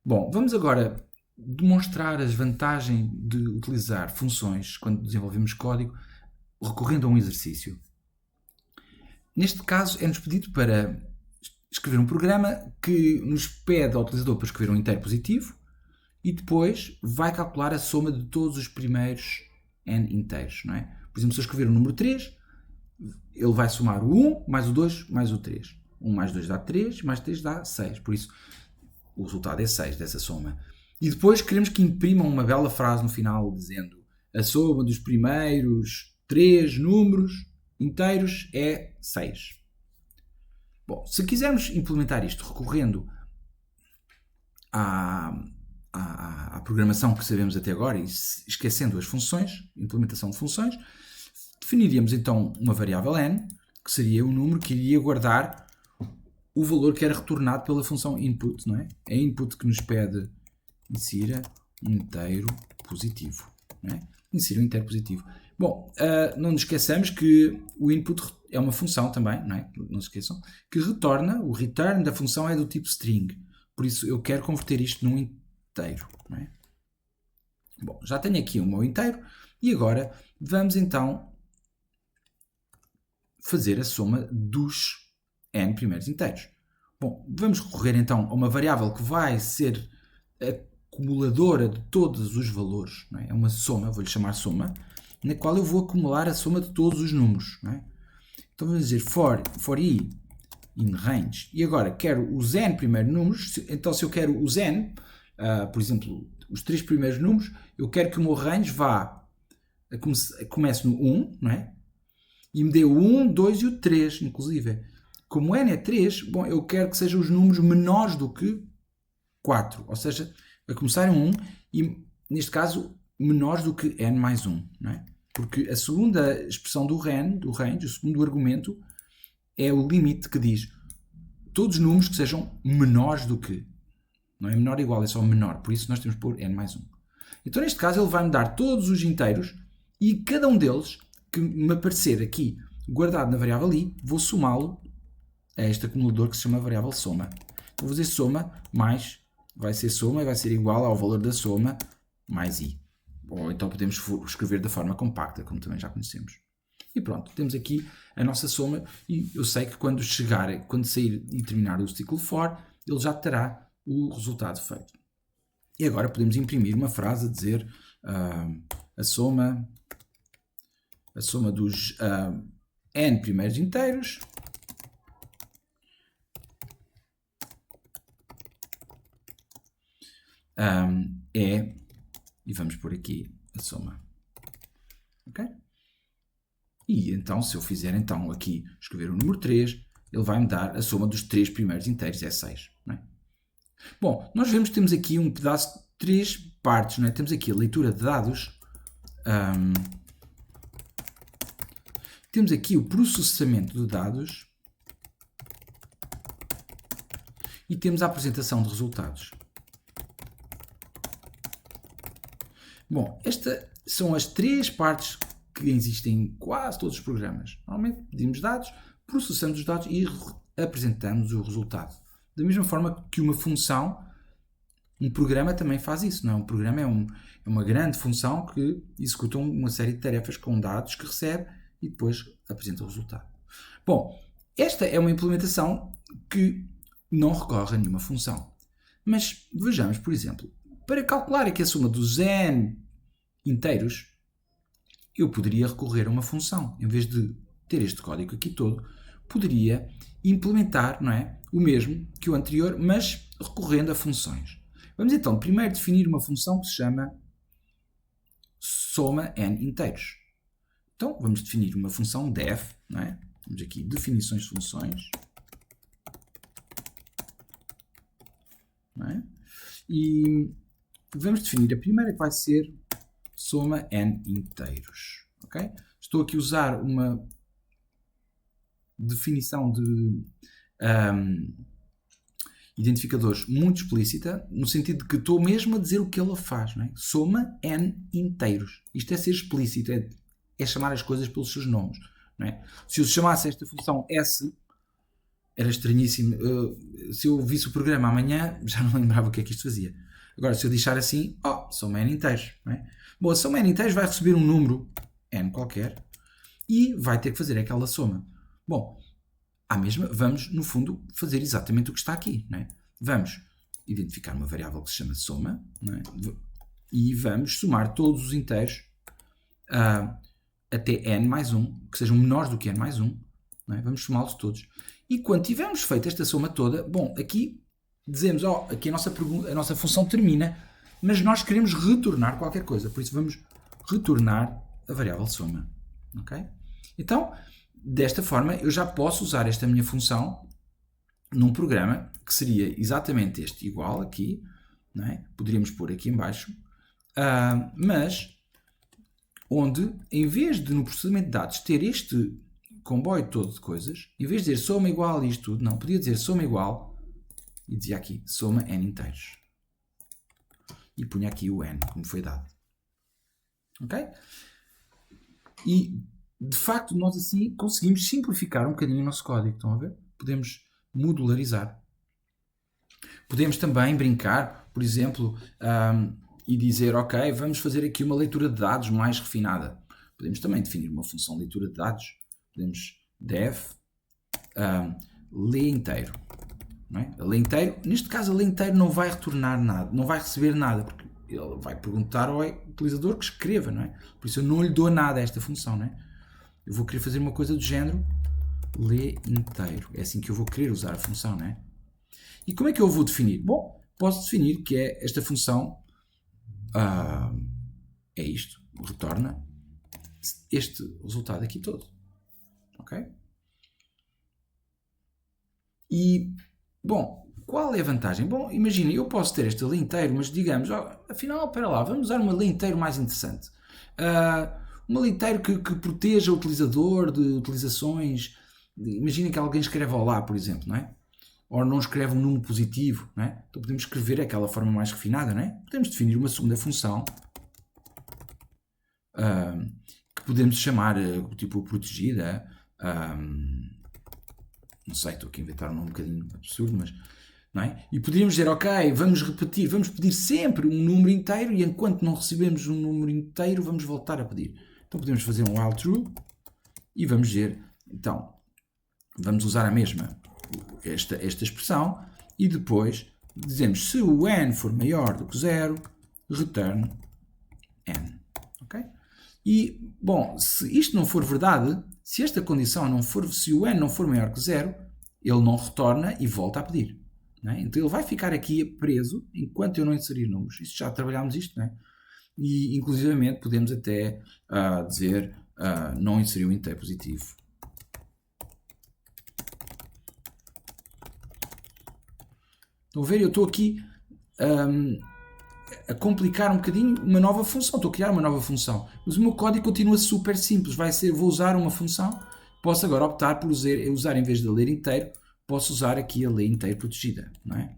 Bom, vamos agora demonstrar as vantagens de utilizar funções quando desenvolvemos código recorrendo a um exercício. Neste caso, é-nos pedido para escrever um programa que nos pede ao utilizador para escrever um inteiro positivo e depois vai calcular a soma de todos os primeiros n inteiros. Não é? Por exemplo, se eu escrever o número 3, ele vai somar o 1 mais o 2 mais o 3. 1 mais 2 dá 3, mais 3 dá 6. Por isso, o resultado é 6 dessa soma. E depois queremos que imprimam uma bela frase no final dizendo a soma dos primeiros 3 números inteiros é 6. Bom, se quisermos implementar isto recorrendo à programação que sabemos até agora e esquecendo as funções, implementação de funções, definiríamos então uma variável n, que seria o número que iria guardar o valor que era retornado pela função input, não é? A input que nos pede insira um inteiro positivo, não é? Insira um inteiro positivo. Bom, não nos esqueçamos que o input é uma função também, não é? Não se esqueçam, que retorna, o return da função é do tipo string. Por isso eu quero converter isto num inteiro, não é? Bom, já tenho aqui o meu inteiro e agora vamos então fazer a soma dos n primeiros inteiros. Bom, vamos recorrer então a uma variável que vai ser acumuladora de todos os valores, não é? É uma soma, vou-lhe chamar soma, na qual eu vou acumular a soma de todos os números, não é? Então vamos dizer for i in range, e agora quero os n primeiros números, então se eu quero os n, por exemplo, os 3 primeiros números, eu quero que o meu range comece no 1, não é? E me dê o 1, 2 e o 3, inclusive. Como n é 3, bom, eu quero que sejam os números menores do que 4. Ou seja, a começar em 1 e, neste caso, menores do que n mais 1. Não é? Porque a segunda expressão do range, o segundo argumento, é o limite que diz todos os números que sejam menores do que. Não é menor ou igual, é só menor. Por isso nós temos que pôr n mais 1. Então, neste caso, ele vai-me dar todos os inteiros e cada um deles que me aparecer aqui guardado na variável i, vou somá-lo a este acumulador que se chama variável soma. Então vou dizer soma mais, vai ser soma e vai ser igual ao valor da soma mais i. Ou então podemos escrever da forma compacta, como também já conhecemos. E pronto, temos aqui a nossa soma e eu sei que quando sair e terminar o ciclo for, ele já terá o resultado feito. E agora podemos imprimir uma frase a dizer a soma dos n primeiros inteiros e vamos por aqui a soma. Ok? E então, se eu fizer então aqui, escrever o número 3, ele vai me dar a soma dos 3 primeiros inteiros, é 6. Não é? Bom, nós vemos que temos aqui um pedaço de 3 partes. Não é? Temos aqui a leitura de dados, temos aqui o processamento de dados e temos a apresentação de resultados. Bom, estas são as 3 partes que existem em quase todos os programas. Normalmente pedimos dados, processamos os dados e apresentamos o resultado. Da mesma forma que uma função, um programa também faz isso. Não é? Um programa é uma grande função que executa uma série de tarefas com dados que recebe e depois apresenta o resultado. Bom, esta é uma implementação que não recorre a nenhuma função. Mas vejamos, por exemplo, para calcular aqui a soma dos n inteiros, eu poderia recorrer a uma função. Em vez de ter este código aqui todo, poderia implementar, não é, o mesmo que o anterior, mas recorrendo a funções. Vamos então primeiro definir uma função que se chama soma n inteiros. Então, vamos definir uma função def, não é? Temos aqui definições de funções. Não é? E vamos definir a primeira, que vai ser soma n inteiros. Okay? Estou aqui a usar uma definição de identificadores muito explícita, no sentido de que estou mesmo a dizer o que ela faz. Não é? Soma n inteiros. Isto é ser explícito, é chamar as coisas pelos seus nomes. Não é? Se eu chamasse esta função s, era estranhíssimo. Se eu visse o programa amanhã, já não lembrava o que é que isto fazia. Agora, se eu deixar assim, soma n inteiros. Não é? Bom, a soma n inteiros vai receber um número n qualquer e vai ter que fazer aquela soma. Bom, à mesma, vamos, no fundo, fazer exatamente o que está aqui. Não é? Vamos identificar uma variável que se chama soma, não é? E vamos somar todos os inteiros até n mais 1, que sejam menores do que n mais 1. Não é? Vamos somá-los todos. E quando tivermos feito esta soma toda, bom, aqui dizemos, aqui a nossa função termina, mas nós queremos retornar qualquer coisa. Por isso vamos retornar a variável soma. Okay? Então, desta forma, eu já posso usar esta minha função num programa que seria exatamente este, igual aqui, não é? Poderíamos pôr aqui em baixo, mas onde, em vez de no processamento de dados ter este comboio todo de coisas, em vez de dizer soma igual a isto tudo, não, podia dizer soma igual e dizia aqui soma n inteiros. E punha aqui o n, como foi dado. Ok? E, de facto, nós assim conseguimos simplificar um bocadinho o nosso código. Estão a ver? Podemos modularizar. Podemos também brincar, por exemplo, e dizer, ok, vamos fazer aqui uma leitura de dados mais refinada. Podemos também definir uma função de leitura de dados. Podemos def lê inteiro. Não é? Lê inteiro. Neste caso, a lê inteiro não vai retornar nada, não vai receber nada, porque ele vai perguntar ao utilizador que escreva, não é? Por isso eu não lhe dou nada a esta função, não é? Eu vou querer fazer uma coisa do género lê inteiro. É assim que eu vou querer usar a função, não é? E como é que eu vou definir? Bom, posso definir que é esta função é isto, retorna este resultado aqui todo. Ok? E, bom, qual é a vantagem? Bom, imagina, eu posso ter este lê inteiro, mas digamos, afinal, espera lá, vamos usar uma lê inteiro mais interessante. Uma lê inteiro que proteja o utilizador de utilizações. Imagina que alguém escreve olá, por exemplo, não é? Ou não escreve um número positivo, não é? Então podemos escrever aquela forma mais refinada, não é? Podemos definir uma segunda função que podemos chamar tipo protegida. Não sei, estou aqui a inventar um nome um bocadinho absurdo, mas não é? E poderíamos dizer, ok, vamos repetir, vamos pedir sempre um número inteiro e enquanto não recebemos um número inteiro, vamos voltar a pedir. Então podemos fazer um while true e vamos dizer, então, vamos usar a mesma, esta expressão e depois dizemos, se o n for maior do que 0, return n. Ok? E, bom, se isto não for verdade, se esta condição não for, se o n não for maior que 0, ele não retorna e volta a pedir. Não é? Então ele vai ficar aqui preso enquanto eu não inserir números. Isto já trabalhámos isto, não é? E, inclusivamente, podemos até dizer não inserir um inteiro positivo. Estão a ver? Eu estou aqui a complicar um bocadinho uma nova função. Estou a criar uma nova função. Mas o meu código continua super simples. Vou usar uma função. Posso agora optar por usar em vez de ler inteiro, posso usar aqui a lê inteiro protegida. Não é?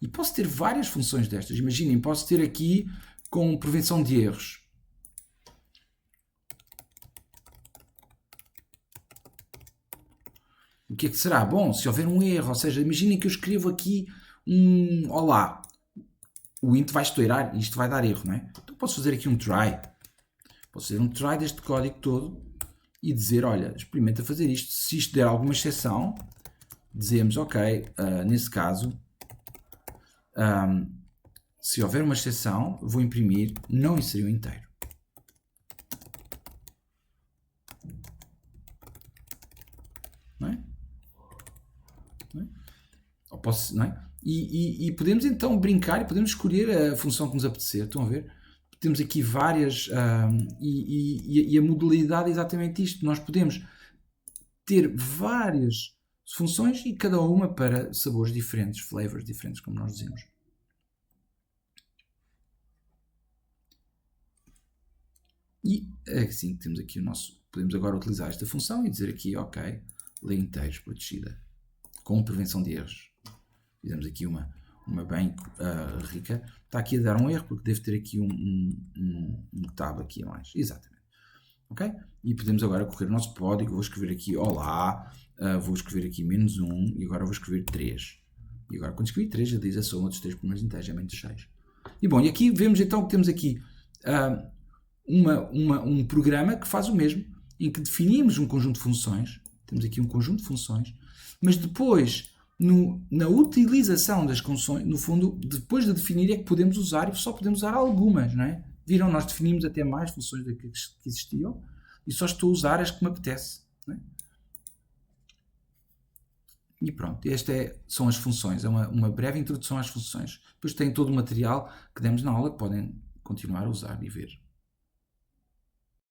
E posso ter várias funções destas. Imaginem, posso ter aqui com prevenção de erros. O que é que será? Bom, se houver um erro, ou seja, imaginem que eu escrevo aqui um olá. O int vai estourar e isto vai dar erro, não é? Então posso fazer aqui um try. Posso fazer um try deste código todo e dizer, olha, experimenta fazer isto. Se isto der alguma exceção, dizemos, ok, nesse caso, se houver uma exceção, vou imprimir não inserir o inteiro. Não é? Ou posso, não é? E podemos então brincar e podemos escolher a função que nos apetecer. Estão a ver? Temos aqui várias e a modalidade é exatamente isto. Nós podemos ter várias funções e cada uma para sabores diferentes, flavors diferentes, como nós dizemos. E assim temos aqui o nosso. Podemos agora utilizar esta função e dizer aqui, ok, lê inteiros protegida com prevenção de erros. Fizemos aqui uma bem rica. Está aqui a dar um erro porque deve ter aqui um tab aqui a mais. Exatamente. ok? E podemos agora correr o nosso código. Vou escrever aqui olá, vou escrever aqui -1 e agora vou escrever 3. E agora quando escrevi 3 já diz a soma dos 3 primeiros inteiros é menos 6. E bom, e aqui vemos então que temos aqui um programa que faz o mesmo, em que definimos um conjunto de funções, temos aqui um conjunto de funções, mas depois, na utilização das funções, no fundo, depois de definir é que podemos usar, e só podemos usar algumas, não é? Viram, nós definimos até mais funções do que existiam, e só estou a usar as que me apetece, não é? E pronto, são as funções, é uma breve introdução às funções. Depois tem todo o material que demos na aula que podem continuar a usar e ver.